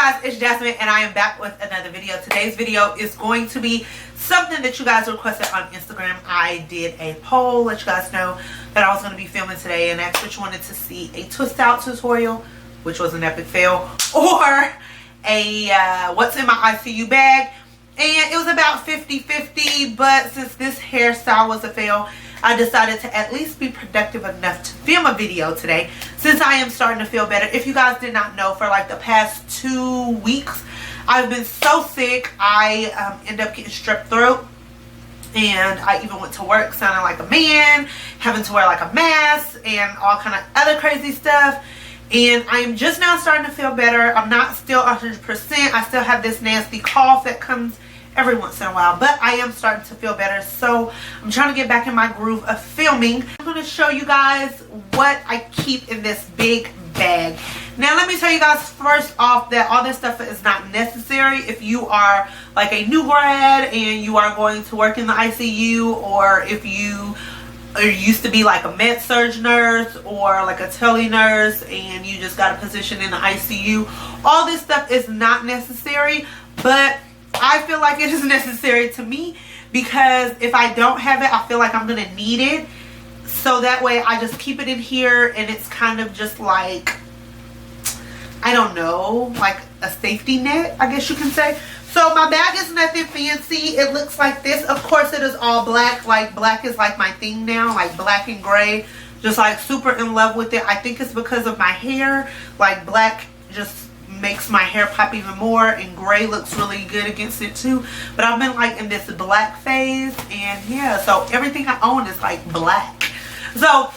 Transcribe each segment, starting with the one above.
guys, it's Jasmine and I am back with another video. Today's video is going to be something that you guys requested on Instagram. I did a poll, let you guys know that I was going to be filming today and asked which wanted to see a twist out tutorial, which was an epic fail, or a what's in my ICU bag. And it was about 50-50, but since this hairstyle was a fail, I decided to at least be productive enough to film a video today since I am starting to feel better. If you guys did not know, for like the past 2 weeks, I've been so sick. I ended up getting strep throat, and I even went to work sounding like a man, having to wear like a mask and all kind of other crazy stuff. And I am just now starting to feel better. I'm not still 100%. I still have this nasty cough that comes every once in a while, but I am starting to feel better, so I'm trying to get back in my groove of filming. I'm going to show you guys what I keep in this big bag. Now let me tell you guys first off that all this stuff is not necessary if you are like a new grad and you are going to work in the ICU, or if you used to be like a med surg nurse or like a tele nurse and you just got a position in the ICU. All this stuff is not necessary, but I feel like it is necessary to me because if I don't have it, I feel like I'm gonna need it. So that way I just keep it in here, and it's kind of just like, I don't know, like a safety net, I guess you can say. So my bag is nothing fancy. It looks like this. Of course it is all black. Like black is like my thing now, like black and gray. Just like super in love with it. I think it's because of my hair. Like black just makes my hair pop even more, and gray looks really good against it too. But I've been like in this black phase, and yeah, so everything I own is like black. So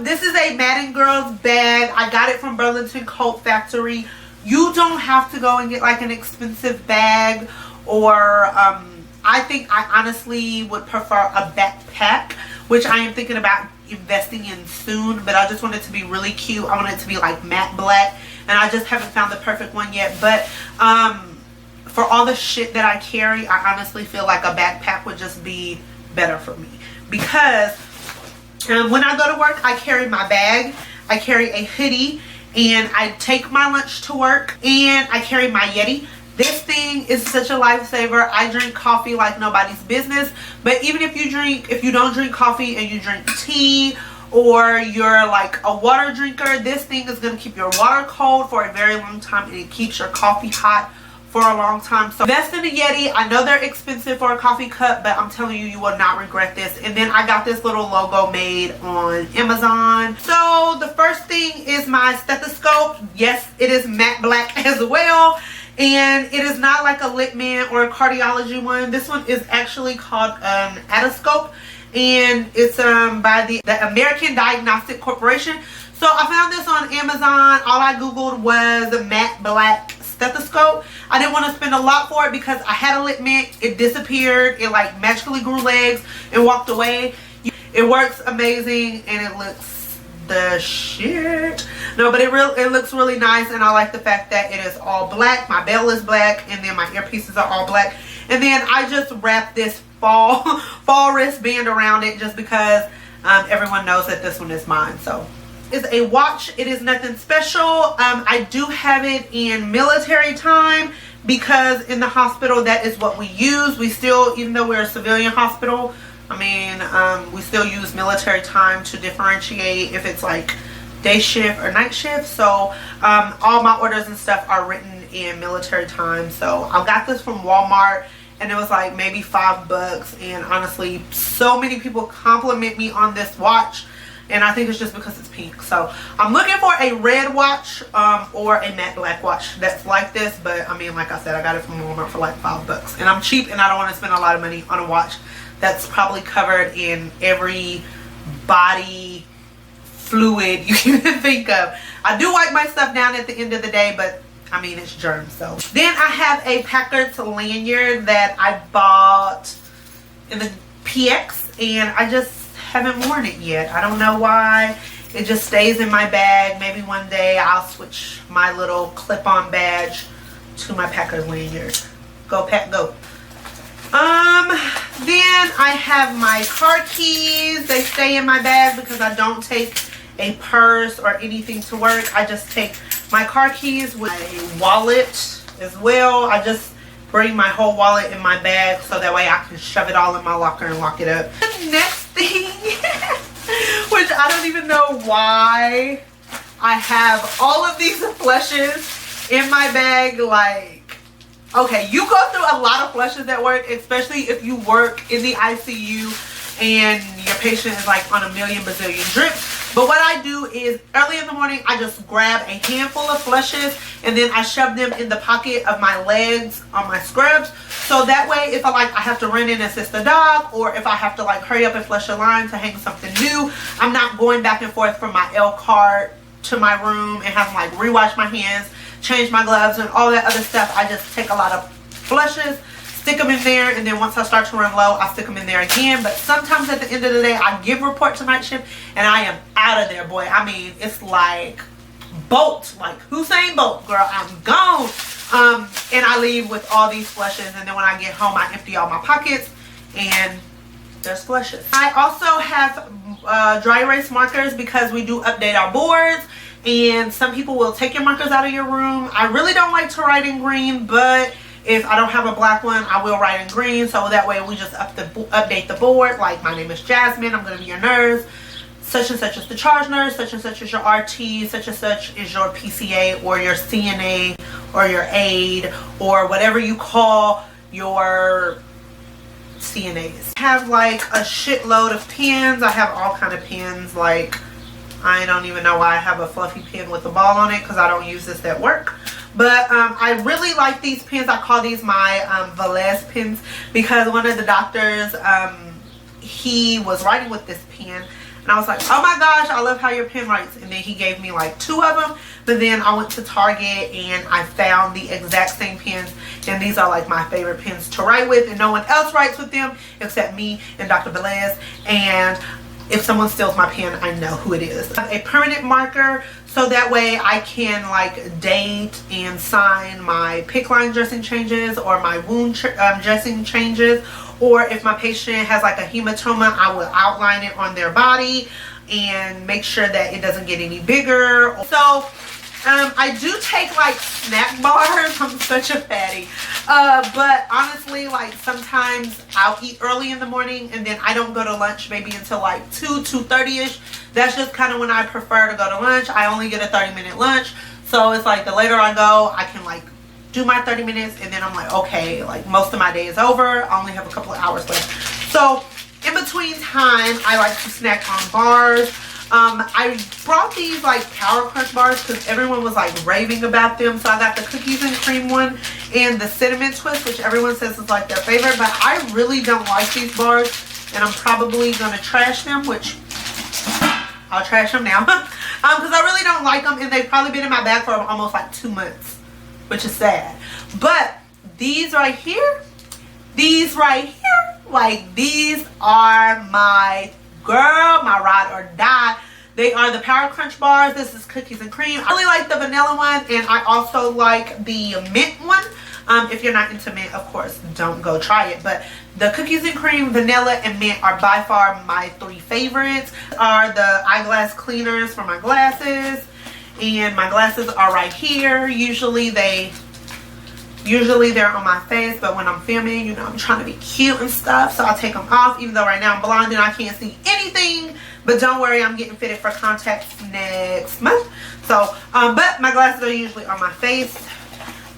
this is a Madden Girls bag. I got it from Burlington Coat Factory. You don't have to go and get like an expensive bag, or I think I honestly would prefer a backpack, which I am thinking about investing in soon. But I just want it to be really cute. I want it to be like matte black, and I just haven't found the perfect one yet. But for all the shit that I carry, I honestly feel like a backpack would just be better for me, because when I go to work, I carry my bag, I carry a hoodie, and I take my lunch to work, and I carry my Yeti. This thing is such a lifesaver. I drink coffee like nobody's business, but even if you don't drink coffee and you drink tea, or you're like a water drinker, this thing is going to keep your water cold for a very long time, and it keeps your coffee hot for a long time. So invest in a Yeti. I know they're expensive for a coffee cup, but I'm telling you, you will not regret this. And then I got this little logo made on Amazon. So the first thing is my stethoscope. Yes, it is matte black as well, and it is not like a Litman or a cardiology one. This one is actually called an otoscope, and it's by the American Diagnostic Corporation. So I found this on Amazon. All I googled was a matte black stethoscope. I didn't want to spend a lot for it because I had a Litman. It disappeared. It like magically grew legs and walked away. It works amazing, and it looks the shit. No, but it looks really nice, and I like the fact that it is all black. My bell is black, and then my earpieces are all black. And then I just wrapped this fall wristband around it just because everyone knows that this one is mine. So it's a watch. It is nothing special. I do have it in military time because in the hospital that is what we use. We still, even though we're a civilian hospital, I mean, we still use military time to differentiate if it's like day shift or night shift. So all my orders and stuff are written in military time. So I got this from Walmart, and it was like maybe $5, and honestly so many people compliment me on this watch, and I think it's just because it's pink. So I'm looking for a red watch or a matte black watch that's like this. But I mean, like I said, I got it from Walmart for like $5, and I'm cheap, and I don't want to spend a lot of money on a watch that's probably covered in every body fluid you can think of. I do wipe my stuff down at the end of the day, but I mean, it's germs. So then I have a Packard's lanyard that I bought in the PX, and I just haven't worn it yet. I don't know why. It just stays in my bag. Maybe one day I'll switch my little clip-on badge to my Packard's lanyard. Go Pack, go. Then I have my car keys. They stay in my bag because I don't take a purse or anything to work. I just take my car keys with a wallet as well. I just bring my whole wallet in my bag so that way I can shove it all in my locker and lock it up. The next thing, which I don't even know why I have all of these flushes in my bag. Like, okay, you go through a lot of flushes at work, especially if you work in the ICU and your patient is like on a million bazillion drips. But what I do is early in the morning, I just grab a handful of flushes and then I shove them in the pocket of my legs on my scrubs. So that way, if I have to run in and assist the dog, or if I have to like hurry up and flush a line to hang something new, I'm not going back and forth from my L cart to my room and having like rewash my hands, change my gloves and all that other stuff. I just take a lot of flushes, stick them in there, and then once I start to run low, I stick them in there again. But sometimes at the end of the day, I give report to night shift and I am out of there, boy. I mean, it's like Bolt, like Usain Bolt, girl, I'm gone. And I leave with all these flushes, and then when I get home, I empty all my pockets and there's flushes. I also have dry erase markers because we do update our boards, and some people will take your markers out of your room. I really don't like to write in green, but if I don't have a black one, I will write in green. So that way we just update the board. Like, my name is Jasmine. I'm going to be your nurse. Such and such is the charge nurse. Such and such is your RT. Such and such is your PCA or your CNA or your aide or whatever you call your CNAs. I have like a shitload of pens. I have all kind of pens. Like, I don't even know why I have a fluffy pen with a ball on it because I don't use this at work. But I really like these pens. I call these my Velez pens because one of the doctors, he was writing with this pen. And I was like, oh my gosh, I love how your pen writes. And then he gave me like 2 of them. But then I went to Target and I found the exact same pens. And these are like my favorite pens to write with. And no one else writes with them except me and Dr. Velez. And if someone steals my pen, I know who it is. I have a permanent marker so that way I can like date and sign my PICC line dressing changes or my wound dressing changes. Or if my patient has like a hematoma, I will outline it on their body and make sure that it doesn't get any bigger. So I do take like snack bars. I'm such a fatty. But honestly, like sometimes I'll eat early in the morning and then I don't go to lunch maybe until like 2:30ish. That's just kind of when I prefer to go to lunch. I only get a 30-minute lunch. So it's like the later I go, I can like do my 30 minutes and then I'm like, okay, like most of my day is over. I only have a couple of hours left. So in between time, I like to snack on bars. I brought these like Power Crunch bars because everyone was like raving about them. So I got the cookies and cream one and the cinnamon twist, which everyone says is like their favorite. But I really don't like these bars and I'm probably going to trash them, which I'll trash them now. Because I really don't like them and they've probably been in my bag for almost like 2 months, which is sad. But these right here, like these are my girl, my ride or die. They are the Power Crunch bars. This is cookies and cream. I really like the vanilla one and I also like the mint one. If you're not into mint, of course, don't go try it. But the cookies and cream, vanilla, and mint are by far my 3 favorites. Are the eyeglass cleaners for my glasses. And my glasses are right here. Usually they're on my face, but when I'm filming, you know, I'm trying to be cute and stuff, so I take them off, even though right now I'm blind and I can't see anything. But don't worry, I'm getting fitted for contacts next month. So, but my glasses are usually on my face.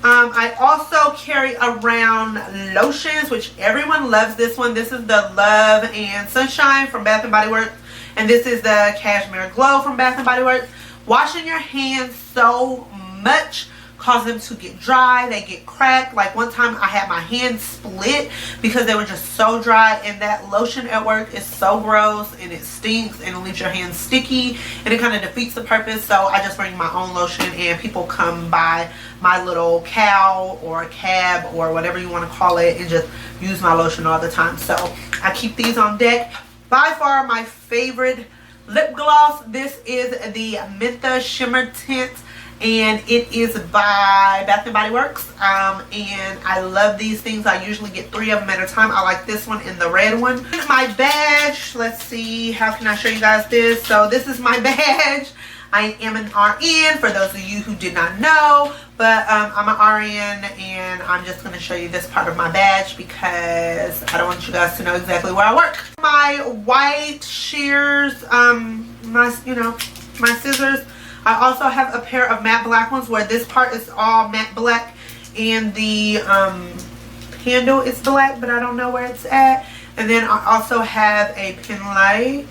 I also carry around lotions, which everyone loves this one. This is the Love and Sunshine from Bath & Body Works. And this is the Cashmere Glow from Bath & Body Works. Washing your hands so much cause them to get dry. They get cracked. Like one time I had my hands split because they were just so dry, and that lotion at work is so gross and it stinks and it leaves your hands sticky and it kind of defeats the purpose. So I just bring my own lotion and people come by my little cow or cab or whatever you want to call it and just use my lotion all the time. So I keep these on deck. By far my favorite lip gloss, this is the Mentha Shimmer Tint and it is by Bath & Body Works. And I love these things. I usually get 3 of them at a time. I like this one and the red one. My badge, let's see, how can I show you guys this? So this is my badge. I am an RN for those of you who did not know, but I'm an RN, and I'm just going to show you this part of my badge because I don't want you guys to know exactly where I work. My white shears, my scissors. I also have a pair of matte black ones where this part is all matte black and the handle is black, but I don't know where it's at. And then I also have a pen light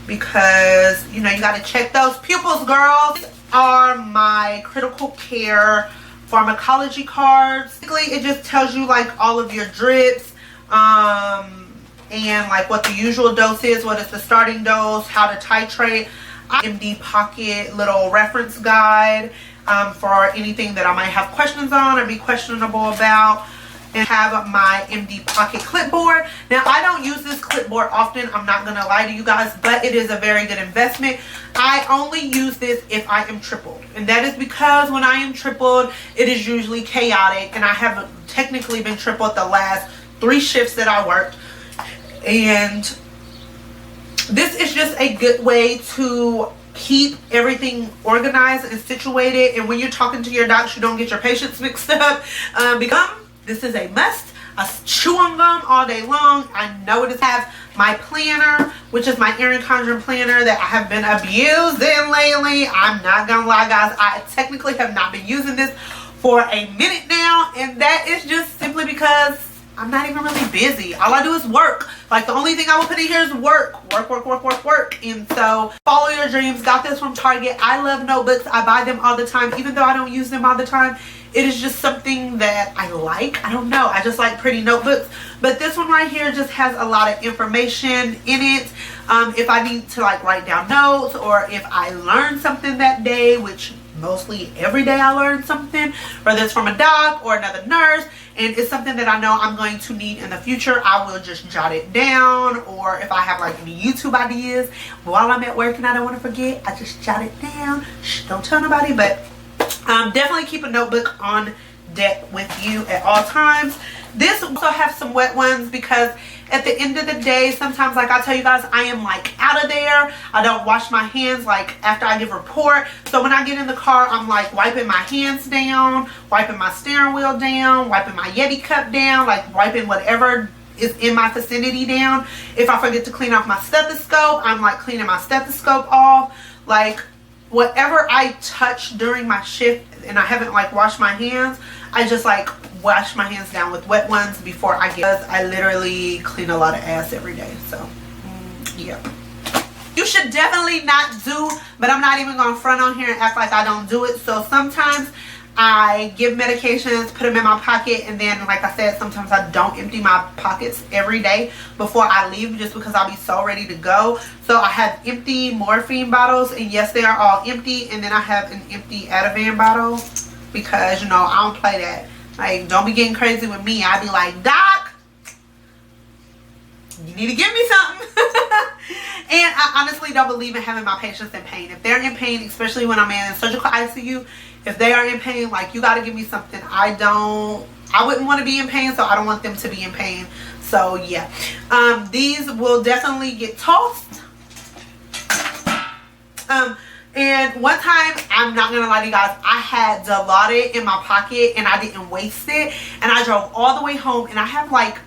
because, you know, you got to check those pupils, girls. These are my critical care pharmacology cards. Basically, it just tells you like all of your drips, and like what the usual dose is, what is the starting dose, how to titrate. MD pocket little reference guide for anything that I might have questions on or be questionable about, and have my MD pocket clipboard. Now, I don't use this clipboard often, I'm not gonna lie to you guys, but it is a very good investment. I only use this if I am tripled, and that is because when I am tripled, it is usually chaotic, and I have technically been tripled the last 3 shifts that I worked. And this is just a good way to keep everything organized and situated, and when you're talking to your docs, you don't get your patients mixed up. Because this is a must. I chew on gum all day long. I know it is. Have my planner, which is my Erin Condren planner that I have been abusing lately. I'm not gonna lie, guys, I technically have not been using this for a minute now, and that is just simply because I'm not even really busy. All I do is work. Like, the only thing I will put in here is work. Work. And so, follow your dreams. Got this from Target. I love notebooks. I buy them all the time, even though I don't use them all the time. It is just something that I like. I don't know. I just like pretty notebooks. But this one right here just has a lot of information in it. If I need to like write down notes, or if I learn something that day, which mostly every day I learn something, whether it's from a doc or another nurse, and it's something that I know I'm going to need in the future, I will just jot it down. Or if I have like any YouTube ideas while I'm at work and I don't want to forget, I just jot it down. Shh, don't tell nobody, but definitely keep a notebook on deck with you at all times. This also have some wet ones because at the end of the day, sometimes, like I tell you guys, I am like out of there. I don't wash my hands like after I give a report. So when I get in the car, I'm like wiping my hands down, wiping my steering wheel down, wiping my Yeti cup down, like wiping whatever is in my vicinity down. If I forget to clean off my stethoscope, I'm like cleaning my stethoscope off. Like, whatever I touch during my shift and I haven't like washed my hands, I just like wash my hands down with wet ones before I get. I literally clean a lot of ass every day, so yeah. You should definitely not do, but I'm not even gonna front on here and act like I don't do it. So sometimes I give medications, put them in my pocket, and then, like I said, sometimes I don't empty my pockets every day before I leave, just because I'll be so ready to go. So I have empty morphine bottles, and yes, they are all empty. And then I have an empty Ativan bottle because, you know, I don't play that. Like, don't be getting crazy with me. I be like, Doc, you need to give me something. And I honestly don't believe in having my patients in pain. If they're in pain, especially when I'm in surgical ICU, if they are in pain, like, you got to give me something. I wouldn't want to be in pain, so I don't want them to be in pain. So yeah, these will definitely get tossed. And one time, I'm not gonna lie to you guys, I had Dilaudid in my pocket and I didn't waste it, and I drove all the way home, and I have like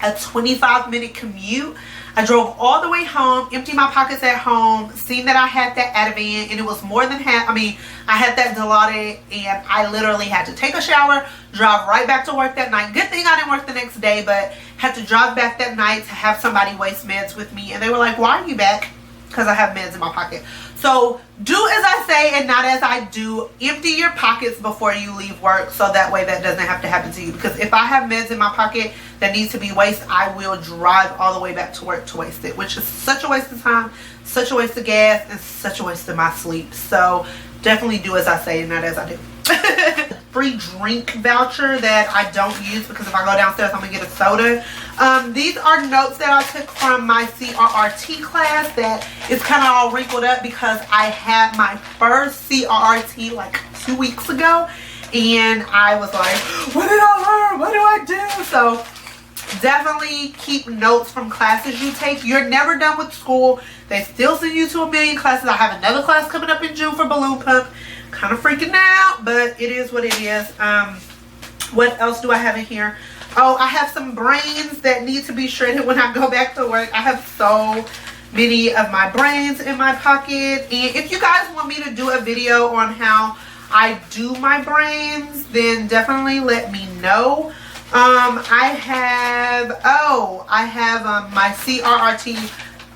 a 25-minute commute. I drove all the way home, emptied my pockets at home, seen that I had that Ativan, and it was more than half. I mean, I had that Dilaudid, and I literally had to take a shower, drive right back to work that night. Good thing I didn't work the next day, but had to drive back that night to have somebody waste meds with me. And they were like, why are you back? Because I have meds in my pocket. So do as I say and not as I do. Empty your pockets before you leave work, so that way that doesn't have to happen to you. Because if I have meds in my pocket that needs to be wasted, I will drive all the way back to work to waste it, which is such a waste of time, such a waste of gas, and such a waste of my sleep. So definitely do as I say and not as I do. Free drink voucher that I don't use because if I go downstairs I'm gonna get a soda. These are notes that I took from my CRRT class that is kind of all wrinkled up because I had my first CRRT like 2 weeks ago, and I was like, what did I learn? What do I do? So definitely keep notes from classes you take. You're never done with school. They still send you to a million classes. I have another class coming up in June for balloon pump. Kind of freaking out, but it is what it is. What else do I have in here? Oh, I have some brains that need to be shredded when I go back to work. I have so many of my brains in my pocket. And if you guys want me to do a video on how I do my brains, then definitely let me know. I have my CRRT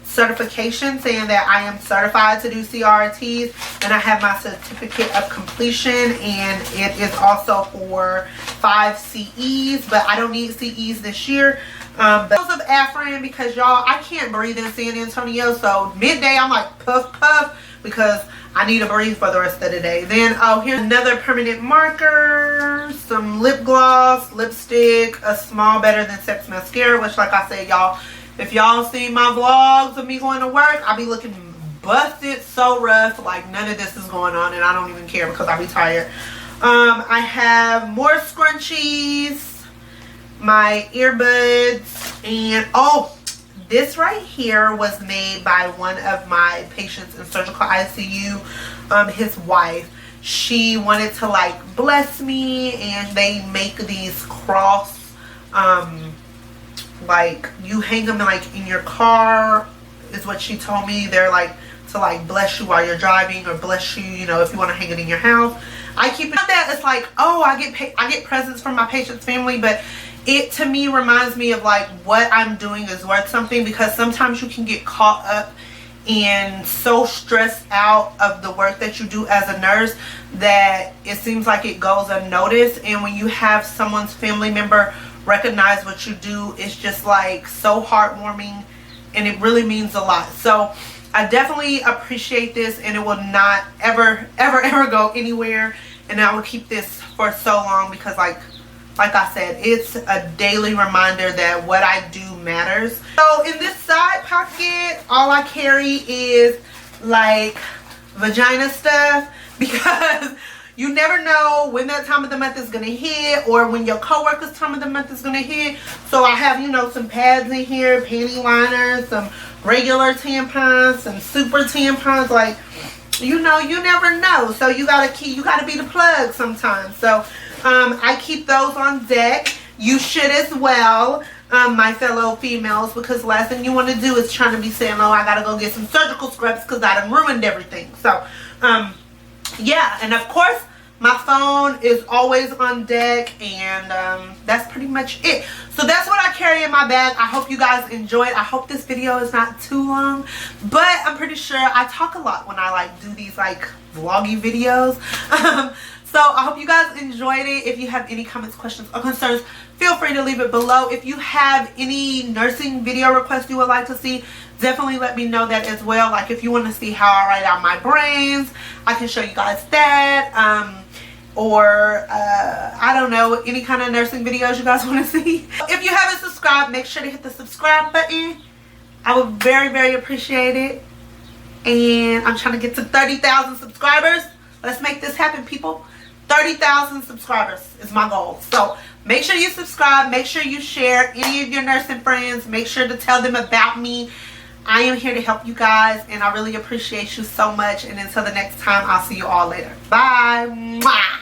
certification saying that I am certified to do CRTs, and I have my certificate of completion, and it is also for 5 CEs, but I don't need CEs this year. But of Afrin, because y'all, I can't breathe in San Antonio, so midday I'm like puff puff because I need to breathe for the rest of the day. Then, oh, here's another permanent marker, some lip gloss, lipstick, a small Better Than Sex mascara, which, like I said, y'all, if y'all see my vlogs of me going to work, I be looking busted, so rough, like none of this is going on, and I don't even care because I be tired. I have more scrunchies, my earbuds, and oh, this right here was made by one of my patients in surgical ICU, his wife. She wanted to like bless me, and they make these cross, like you hang them like in your car, is what she told me. They're like to like bless you while you're driving, or bless you, you know, if you want to hang it in your house. I keep it that. It's like, oh, I get presents from my patient's family, but it to me reminds me of like what I'm doing is worth something, because sometimes you can get caught up and so stressed out of the work that you do as a nurse that it seems like it goes unnoticed. And when you have someone's family member recognize what you do, it's just like so heartwarming, and it really means a lot. So I definitely appreciate this, and it will not ever go anywhere, and I will keep this for so long because like I said, it's a daily reminder that what I do matters. So in this side pocket, all I carry is like vagina stuff, because you never know when that time of the month is going to hit, or when your coworker's time of the month is going to hit. So I have, you know, some pads in here, panty liners, some regular tampons, some super tampons. Like, you know, you never know. So you gotta be the plug sometimes. So I keep those on deck. You should as well, my fellow females, because the last thing you want to do is trying to be saying, oh, I gotta go get some surgical scrubs because I done ruined everything. So yeah, and of course my phone is always on deck, and that's pretty much it. So that's what I carry in my bag. I hope you guys enjoyed. I hope this video is not too long, but I'm pretty sure I talk a lot when I like do these like vloggy videos. So I hope you guys enjoyed it. If you have any comments, questions, or concerns, feel free to leave it below. If you have any nursing video requests you would like to see, definitely let me know that as well. Like if you want to see how I write out my brains, I can show you guys that. Or I don't know, any kind of nursing videos you guys want to see. If you haven't subscribed, make sure to hit the subscribe button. I would very appreciate it. And I'm trying to get to 30,000 subscribers. Let's make this happen, people. 30,000 subscribers is my goal. So make sure you subscribe. Make sure you share any of your nursing friends. Make sure to tell them about me. I am here to help you guys, and I really appreciate you so much. And until the next time, I'll see you all later. Bye. Mwah.